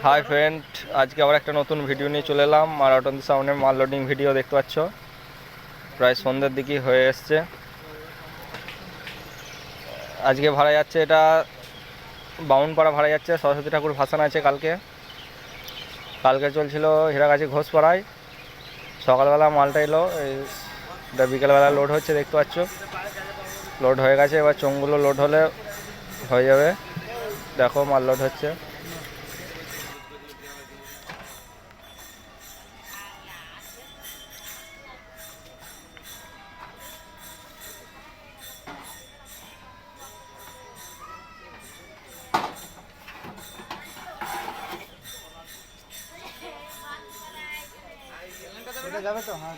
Hi friend, আজকে আবার একটা নতুন ভিডিও নিয়ে চলে এলাম। আর অটন সাউন্ডে মাল লোডিং ভিডিও দেখতে পাচ্ছ, প্রায় সন্ধ্যের দিকেই হয়ে এসছে। আজকে ভাড়া যাচ্ছে, এটা বামুনপাড়া ভাড়া যাচ্ছে। সরস্বতী ঠাকুর ভাসান আছে কালকে। কালকে চলছিল হীরাগাছি ঘোষপাড়ায়। সকালবেলা মালটা এলো, এটা বিকেলবেলা লোড হচ্ছে দেখতে পাচ্ছ। লোড হয়ে গেছে, এবার চোঙগুলো লোড হলে হয়ে যাবে। দেখো মাল লোড হচ্ছে। যাবে তো, হ্যাঁ